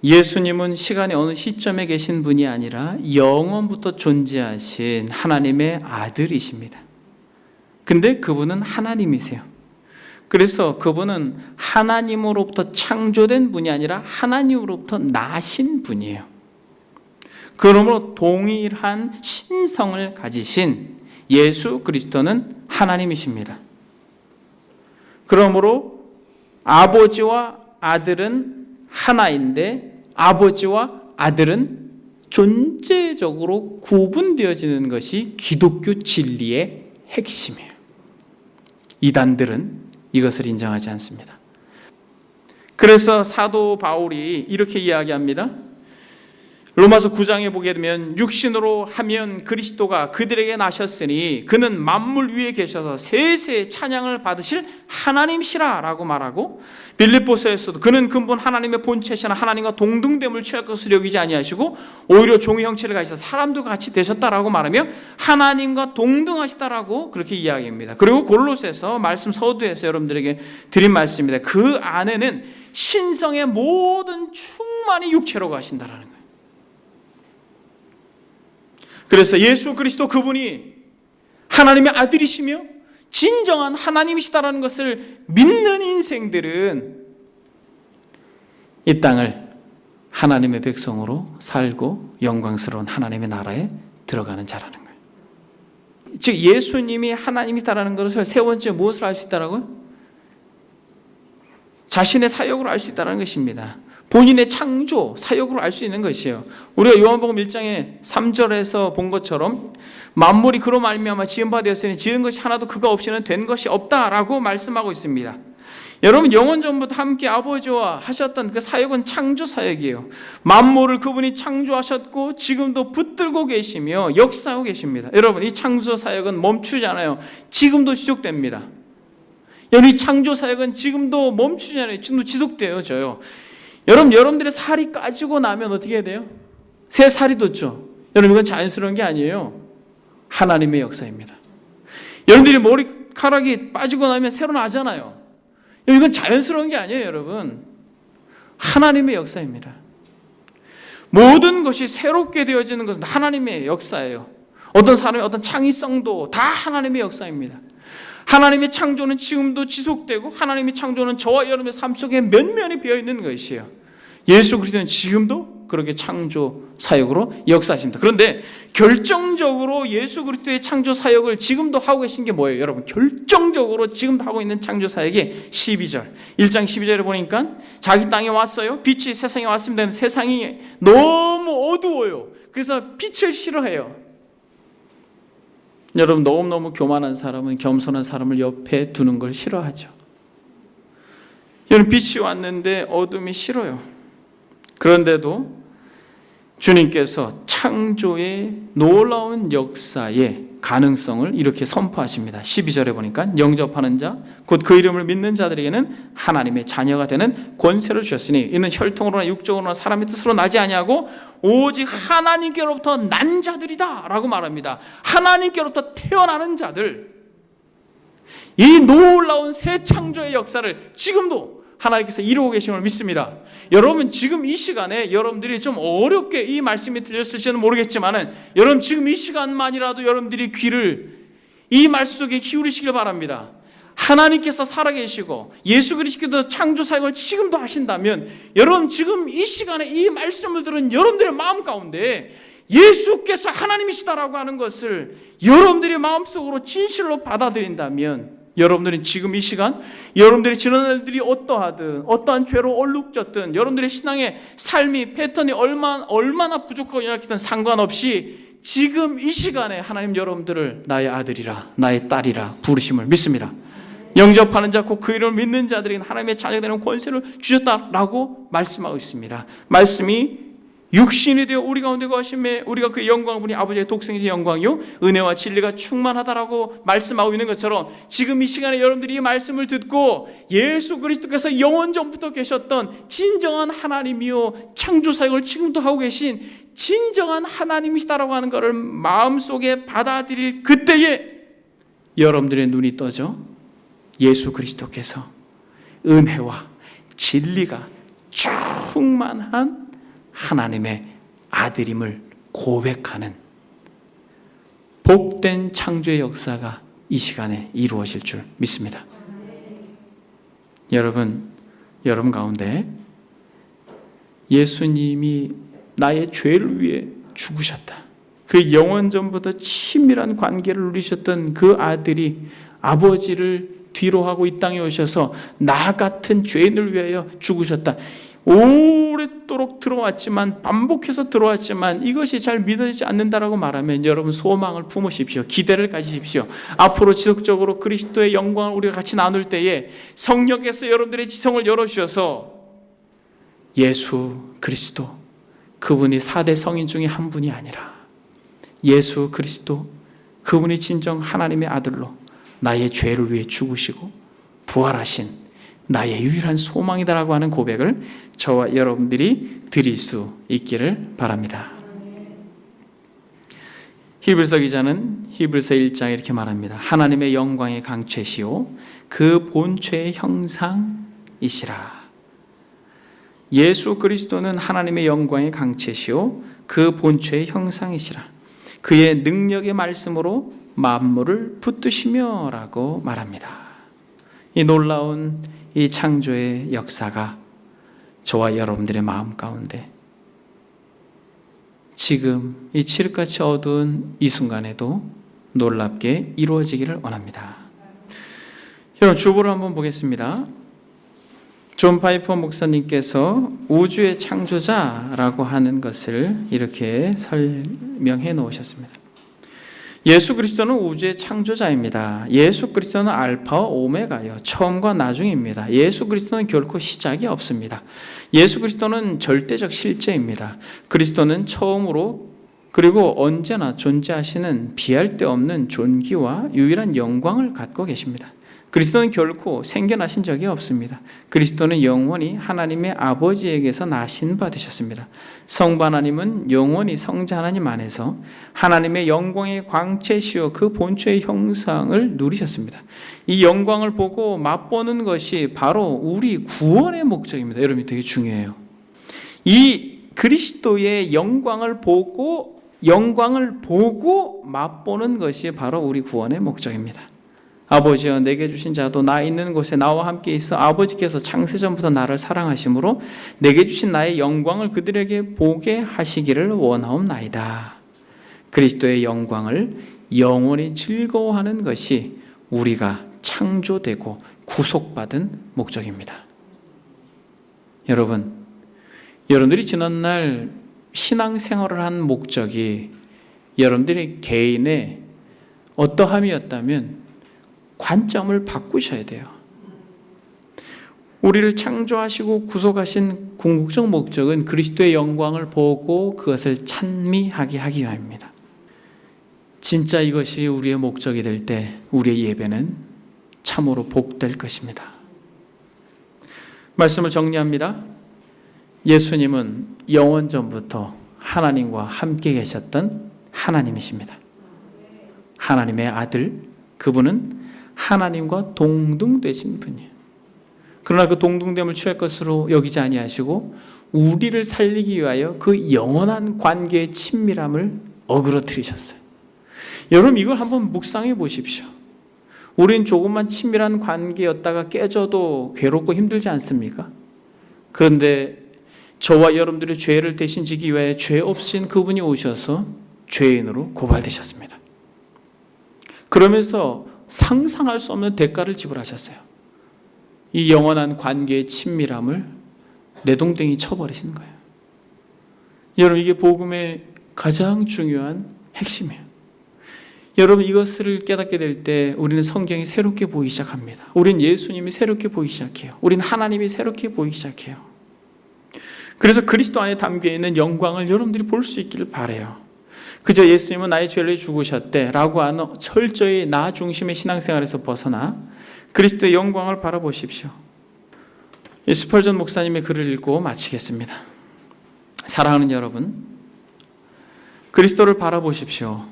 예수님은 시간의 어느 시점에 계신 분이 아니라 영원부터 존재하신 하나님의 아들이십니다. 근데 그분은 하나님이세요. 그래서 그분은 하나님으로부터 창조된 분이 아니라 하나님으로부터 나신 분이에요. 그러므로 동일한 신성을 가지신 예수 그리스도는 하나님이십니다. 그러므로 아버지와 아들은 하나인데 아버지와 아들은 존재적으로 구분되어지는 것이 기독교 진리의 핵심이에요. 이단들은 이것을 인정하지 않습니다. 그래서 사도 바울이 이렇게 이야기합니다. 로마서 9장에 보게 되면 육신으로 하면 그리스도가 그들에게 나셨으니 그는 만물 위에 계셔서 세세의 찬양을 받으실 하나님이시라 라고 말하고 빌립보서에서도 그는 근본 하나님의 본체시나 하나님과 동등됨을 취할 것을 여기지 아니하시고 오히려 종의 형체를 가지셔서 사람들과 같이 되셨다라고 말하며 하나님과 동등하시다라고 그렇게 이야기합니다. 그리고 골로새서 말씀 서두에서 여러분들에게 드린 말씀입니다. 그 안에는 신성의 모든 충만이 육체로 가신다라는 거예요. 그래서 예수 그리스도 그분이 하나님의 아들이시며 진정한 하나님이시다라는 것을 믿는 인생들은 이 땅을 하나님의 백성으로 살고 영광스러운 하나님의 나라에 들어가는 자라는 거예요. 즉 예수님이 하나님이다라는 것을 세 번째 무엇을 알 수 있다라고요? 자신의 사역으로 알 수 있다는 것입니다. 본인의 창조 사역으로 알 수 있는 것이에요. 우리가 요한복음 1장의 3절에서 본 것처럼 만물이 그로 말미암아 지은 바 되었으니 지은 것이 하나도 그가 없이는 된 것이 없다라고 말씀하고 있습니다. 여러분, 영원전부터 함께 아버지와 하셨던 그 사역은 창조 사역이에요. 만물을 그분이 창조하셨고 지금도 붙들고 계시며 역사하고 계십니다. 여러분, 이 창조 사역은 멈추지 않아요. 지금도 지속됩니다. 여러분, 이 창조 사역은 지금도 멈추지 않아요. 지금도 지속되어져요. 여러분들의 살이 까지고 나면 어떻게 해야 돼요? 새 살이 돋죠. 여러분, 이건 자연스러운 게 아니에요. 하나님의 역사입니다. 여러분들이 머리카락이 빠지고 나면 새로 나잖아요. 이건 자연스러운 게 아니에요, 여러분. 하나님의 역사입니다. 모든 것이 새롭게 되어지는 것은 하나님의 역사예요. 어떤 사람의 어떤 창의성도 다 하나님의 역사입니다. 하나님의 창조는 지금도 지속되고 하나님의 창조는 저와 여러분의 삶 속에 면면이 비어있는 것이에요. 예수 그리스도는 지금도 그렇게 창조 사역으로 역사하십니다. 그런데 결정적으로 예수 그리스도의 창조 사역을 지금도 하고 계신 게 뭐예요? 여러분, 결정적으로 지금도 하고 있는 창조 사역이 12절 1장 12절에 보니까 자기 땅에 왔어요. 빛이 세상에 왔습니다. 세상이 너무 어두워요. 그래서 빛을 싫어해요. 여러분, 너무너무 교만한 사람은 겸손한 사람을 옆에 두는 걸 싫어하죠. 여러분, 빛이 왔는데 어둠이 싫어요. 그런데도 주님께서 창조의 놀라운 역사의 가능성을 이렇게 선포하십니다. 12절에 보니까 영접하는 자, 곧 그 이름을 믿는 자들에게는 하나님의 자녀가 되는 권세를 주셨으니 이는 혈통으로나 육적으로나 사람의 뜻으로 나지 아니하고 오직 하나님께로부터 난 자들이다 라고 말합니다. 하나님께로부터 태어나는 자들, 이 놀라운 새 창조의 역사를 지금도 하나님께서 이루고 계심을 믿습니다. 여러분, 지금 이 시간에 여러분들이 좀 어렵게 이 말씀이 들렸을지는 모르겠지만 여러분, 지금 이 시간만이라도 여러분들이 귀를 이 말씀 속에 기울이시길 바랍니다. 하나님께서 살아계시고 예수 그리스도께서 창조 사역을 지금도 하신다면 여러분, 지금 이 시간에 이 말씀을 들은 여러분들의 마음 가운데 예수께서 하나님이시다라고 하는 것을 여러분들의 마음속으로 진실로 받아들인다면 여러분들은 지금 이 시간, 여러분들이 지난 날들이 어떠하든 어떠한 죄로 얼룩졌든 여러분들의 신앙의 삶이 패턴이 얼마나 부족하고 연약했든 상관없이 지금 이 시간에 하나님 여러분들을 나의 아들이라 나의 딸이라 부르심을 믿습니다. 영접하는 자, 곧 그 이름을 믿는 자들에게 하나님의 자녀가 되는 권세를 주셨다라고 말씀하고 있습니다. 말씀이 육신이 되어 우리 가운데 거하심에 우리가 그의 영광을 보니 아버지의 독생이신 영광이요 은혜와 진리가 충만하다라고 말씀하고 있는 것처럼 지금 이 시간에 여러분들이 이 말씀을 듣고 예수 그리스도께서 영원전부터 계셨던 진정한 하나님이요 창조 사역을 지금도 하고 계신 진정한 하나님이시다라고 하는 것을 마음속에 받아들일 그때에 여러분들의 눈이 떠져 예수 그리스도께서 은혜와 진리가 충만한 하나님의 아들임을 고백하는 복된 창조의 역사가 이 시간에 이루어질 줄 믿습니다. 여러분 가운데 예수님이 나의 죄를 위해 죽으셨다. 그 영원전부터 친밀한 관계를 누리셨던 그 아들이 아버지를 뒤로 하고 이 땅에 오셔서 나 같은 죄인을 위하여 죽으셨다. 오랫도록 들어왔지만 반복해서 들어왔지만 이것이 잘 믿어지지 않는다라고 말하면 여러분 소망을 품으십시오. 기대를 가지십시오. 앞으로 지속적으로 그리스도의 영광을 우리가 같이 나눌 때에 성령께서 여러분들의 지성을 열어주셔서 예수 그리스도 그분이 4대 성인 중에 한 분이 아니라 예수 그리스도 그분이 진정 하나님의 아들로 나의 죄를 위해 죽으시고 부활하신 나의 유일한 소망이다라고 하는 고백을 저와 여러분들이 드릴 수 있기를 바랍니다. 히브리서 기자는 히브리서 1장에 이렇게 말합니다. 하나님의 영광의 강체시오 그 본체의 형상이시라. 예수 그리스도는 하나님의 영광의 강체시오 그 본체의 형상이시라. 그의 능력의 말씀으로 만물을 붙드시며 라고 말합니다. 이 놀라운 이 창조의 역사가 저와 여러분들의 마음 가운데 지금 이 칠흑같이 어두운 이 순간에도 놀랍게 이루어지기를 원합니다. 여러분 주보를 한번 보겠습니다. 존 파이퍼 목사님께서 우주의 창조자라고 하는 것을 이렇게 설명해 놓으셨습니다. 예수 그리스도는 우주의 창조자입니다. 예수 그리스도는 알파와 오메가요, 처음과 나중입니다. 예수 그리스도는 결코 시작이 없습니다. 예수 그리스도는 절대적 실제입니다. 그리스도는 처음으로 그리고 언제나 존재하시는 비할 데 없는 존귀와 유일한 영광을 갖고 계십니다. 그리스도는 결코 생겨나신 적이 없습니다. 그리스도는 영원히 하나님의 아버지에게서 나신 바 되셨습니다. 성부 하나님은 영원히 성자 하나님 안에서 하나님의 영광의 광채시요 그 본체의 형상을 누리셨습니다. 이 영광을 보고 맛보는 것이 바로 우리 구원의 목적입니다. 여러분, 되게 중요해요. 이 그리스도의 영광을 보고 맛보는 것이 바로 우리 구원의 목적입니다. 아버지여, 내게 주신 자도 나 있는 곳에 나와 함께 있어 아버지께서 창세전부터 나를 사랑하심으로 내게 주신 나의 영광을 그들에게 보게 하시기를 원하옵나이다. 그리스도의 영광을 영원히 즐거워하는 것이 우리가 창조되고 구속받은 목적입니다. 여러분들이 지난날 신앙생활을 한 목적이 여러분들의 개인의 어떠함이었다면 관점을 바꾸셔야 돼요. 우리를 창조하시고 구속하신 궁극적 목적은 그리스도의 영광을 보고 그것을 찬미하게 하기 위함입니다. 진짜 이것이 우리의 목적이 될 때 우리의 예배는 참으로 복될 것입니다. 말씀을 정리합니다. 예수님은 영원전부터 하나님과 함께 계셨던 하나님이십니다. 하나님의 아들, 그분은 하나님과 동등되신 분이에요. 그러나 그 동등됨을 취할 것으로 여기지 아니하시고 우리를 살리기 위하여 그 영원한 관계의 친밀함을 어그러뜨리셨어요. 여러분, 이걸 한번 묵상해 보십시오. 우린 조금만 친밀한 관계였다가 깨져도 괴롭고 힘들지 않습니까? 그런데 저와 여러분들의 죄를 대신 지기 위하여 죄 없으신 그분이 오셔서 죄인으로 고발되셨습니다. 그러면서 상상할 수 없는 대가를 지불하셨어요. 이 영원한 관계의 친밀함을 내동댕이 쳐버리신 거예요. 여러분, 이게 복음의 가장 중요한 핵심이에요. 여러분, 이것을 깨닫게 될 때 우리는 성경이 새롭게 보이기 시작합니다. 우리는 예수님이 새롭게 보이기 시작해요. 우리는 하나님이 새롭게 보이기 시작해요. 그래서 그리스도 안에 담겨있는 영광을 여러분들이 볼 수 있기를 바라요. 그저 예수님은 나의 죄를 죽으셨대 라고 하는 철저히 나 중심의 신앙생활에서 벗어나 그리스도의 영광을 바라보십시오. 스펄전 목사님의 글을 읽고 마치겠습니다. 사랑하는 여러분, 그리스도를 바라보십시오.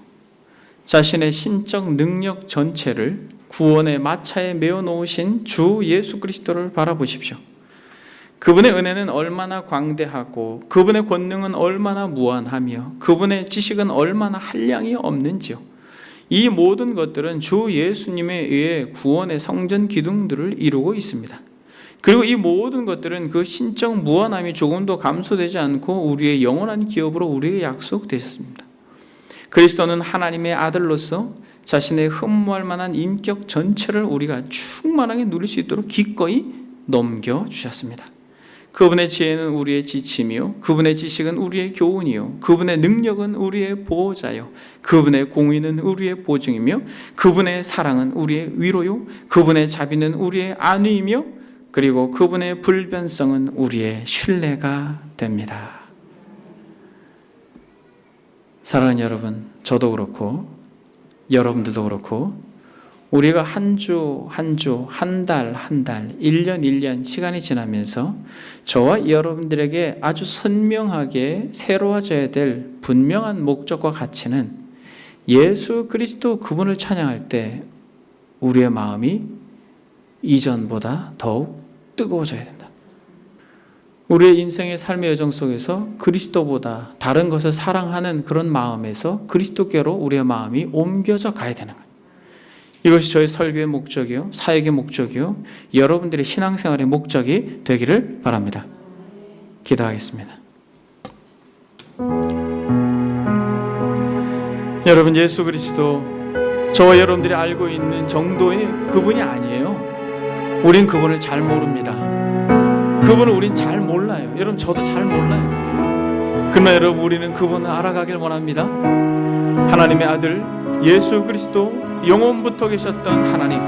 자신의 신적 능력 전체를 구원의 마차에 메어 놓으신 주 예수 그리스도를 바라보십시오. 그분의 은혜는 얼마나 광대하고 그분의 권능은 얼마나 무한하며 그분의 지식은 얼마나 한량이 없는지요. 이 모든 것들은 주 예수님에 의해 구원의 성전 기둥들을 이루고 있습니다. 그리고 이 모든 것들은 그 신적 무한함이 조금도 감소되지 않고 우리의 영원한 기업으로 우리에게 약속되셨습니다. 그리스도는 하나님의 아들로서 자신의 흠모할 만한 인격 전체를 우리가 충만하게 누릴 수 있도록 기꺼이 넘겨주셨습니다. 그분의 지혜는 우리의 지침이요, 그분의 지식은 우리의 교훈이요, 그분의 능력은 우리의 보호자요, 그분의 공의는 우리의 보증이며 그분의 사랑은 우리의 위로요, 그분의 자비는 우리의 안위이며 그리고 그분의 불변성은 우리의 신뢰가 됩니다. 사랑하는 여러분, 저도 그렇고 여러분들도 그렇고 우리가 한 주 한 주, 한 달 한 달, 1년 1년 시간이 지나면서 저와 여러분들에게 아주 선명하게 새로워져야 될 분명한 목적과 가치는 예수 그리스도 그분을 찬양할 때 우리의 마음이 이전보다 더욱 뜨거워져야 된다. 우리의 인생의 삶의 여정 속에서 그리스도보다 다른 것을 사랑하는 그런 마음에서 그리스도께로 우리의 마음이 옮겨져 가야 되는 거예요. 이것이 저의 설교의 목적이요, 사역의 목적이요, 여러분들의 신앙생활의 목적이 되기를 바랍니다. 기도하겠습니다. 여러분, 예수 그리스도 저와 여러분들이 알고 있는 정도의 그분이 아니에요. 우린 그분을 잘 모릅니다. 그분을 우린 잘 몰라요. 여러분, 저도 잘 몰라요. 그러나 여러분, 우리는 그분을 알아가길 원합니다. 하나님의 아들 예수 그리스도, 영원부터 계셨던 하나님,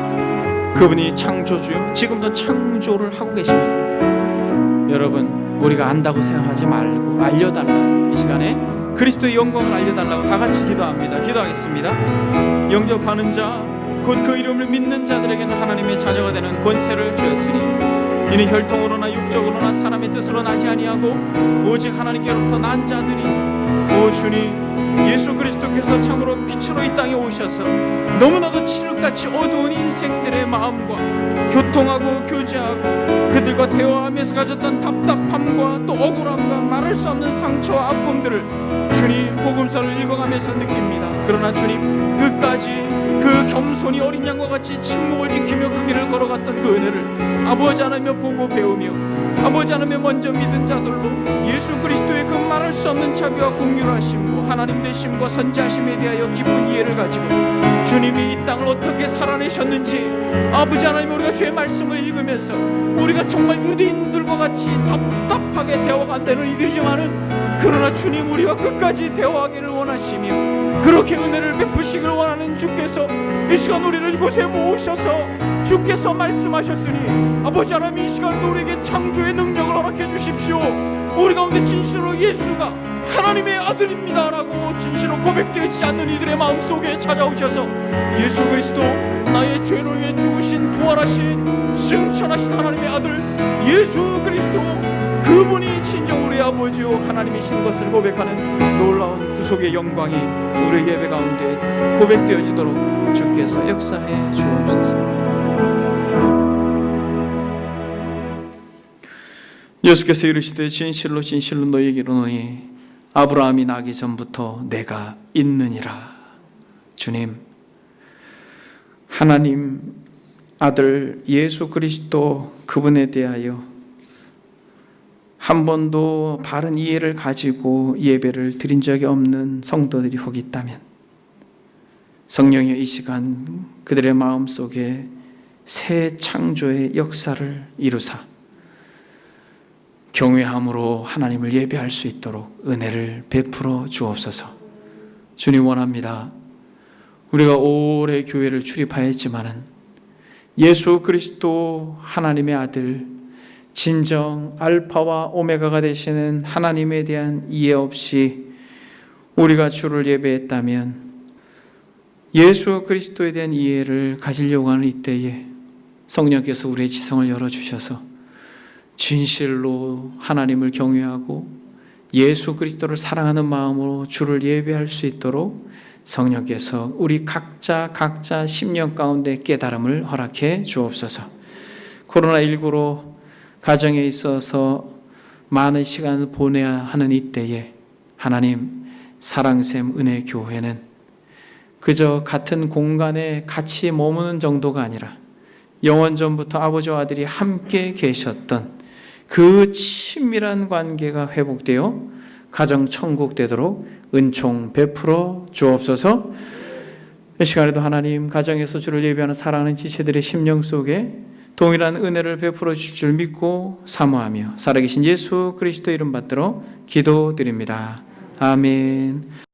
그분이 창조주요, 지금도 창조를 하고 계십니다. 여러분, 우리가 안다고 생각하지 말고 알려달라. 이 시간에 그리스도의 영광을 알려달라고 다 같이 기도합니다. 기도하겠습니다. 영접하는 자, 곧 그 이름을 믿는 자들에게는 하나님의 자녀가 되는 권세를 주었으니 이는 혈통으로나 육적으로나 사람의 뜻으로 나지 아니하고 오직 하나님께로부터 난 자들이. 오 주님, 예수 그리스도께서 참으로 빛으로 이 땅에 오셔서 너무나도 칠흑같이 어두운 인생들의 마음과 교통하고 교제하고 그들과 대화하면서 가졌던 답답함과 또 억울함과 말할 수 없는 상처와 아픔들을 주님 복음서를 읽어가면서 느낍니다. 그러나 주님, 끝까지 그 겸손히 어린 양과 같이 침묵을 지키며 그 길을 걸어갔던 그 은혜를 아버지 하나님여 보고 배우며 아버지 하나님의 먼저 믿은 자들로 예수 그리스도의 그 말할 수 없는 자비와 긍휼하심과 하나님 되심과 선지하심에 대하여 깊은 이해를 가지고 주님이 이 땅을 어떻게 살아내셨는지 아버지 하나님, 우리가 주의 말씀을 읽으면서 우리가 정말 유대인들과 같이 답답하게 대화가 안 되는 이들이지만은 그러나 주님, 우리와 끝까지 대화하기를 원하시며 그렇게 은혜를 베푸시길 원하는 주께서 이 시간 우리를 이곳에 모으셔서 주께서 말씀하셨으니 아버지 하나님, 이 시간에도 우리에게 창조의 능력을 허락해 주십시오. 우리 가운데 진실로 예수가 하나님의 아들입니다 라고 진실로 고백되지 않는 이들의 마음속에 찾아오셔서 예수 그리스도, 나의 죄를 위해 죽으신 부활하신 승천하신 하나님의 아들 예수 그리스도, 그분이 진정 우리의 아버지요 하나님이신 것을 고백하는 놀라운 구속의 영광이 우리의 예배 가운데 고백되어지도록 주께서 역사해 주옵소서. 예수께서 이르시되 진실로 진실로 너희에게 이르노니 아브라함이 나기 전부터 내가 있느니라. 주님, 하나님 아들 예수 그리스도, 그분에 대하여 한 번도 바른 이해를 가지고 예배를 드린 적이 없는 성도들이 혹 있다면 성령의 이 시간 그들의 마음속에 새 창조의 역사를 이루사 경외함으로 하나님을 예배할 수 있도록 은혜를 베풀어 주옵소서. 주님, 원합니다. 우리가 오래 교회를 출입하였지만은 예수 그리스도 하나님의 아들, 진정 알파와 오메가가 되시는 하나님에 대한 이해 없이 우리가 주를 예배했다면 예수 그리스도에 대한 이해를 가지려고 하는 이때에 성령께서 우리의 지성을 열어주셔서 진실로 하나님을 경외하고 예수 그리스도를 사랑하는 마음으로 주를 예배할 수 있도록 성령께서 우리 각자 심령 가운데 깨달음을 허락해 주옵소서. 코로나19로 가정에 있어서 많은 시간을 보내야 하는 이때에 하나님, 사랑샘 은혜교회는 그저 같은 공간에 같이 머무는 정도가 아니라 영원전부터 아버지와 아들이 함께 계셨던 그 친밀한 관계가 회복되어 가정 천국 되도록 은총 베풀어 주옵소서. 이 시간에도 하나님, 가정에서 주를 예배하는 사랑하는 지체들의 심령 속에 동일한 은혜를 베풀어 주실 줄 믿고 사모하며 살아계신 예수 그리스도 이름 받들어 기도드립니다. 아멘.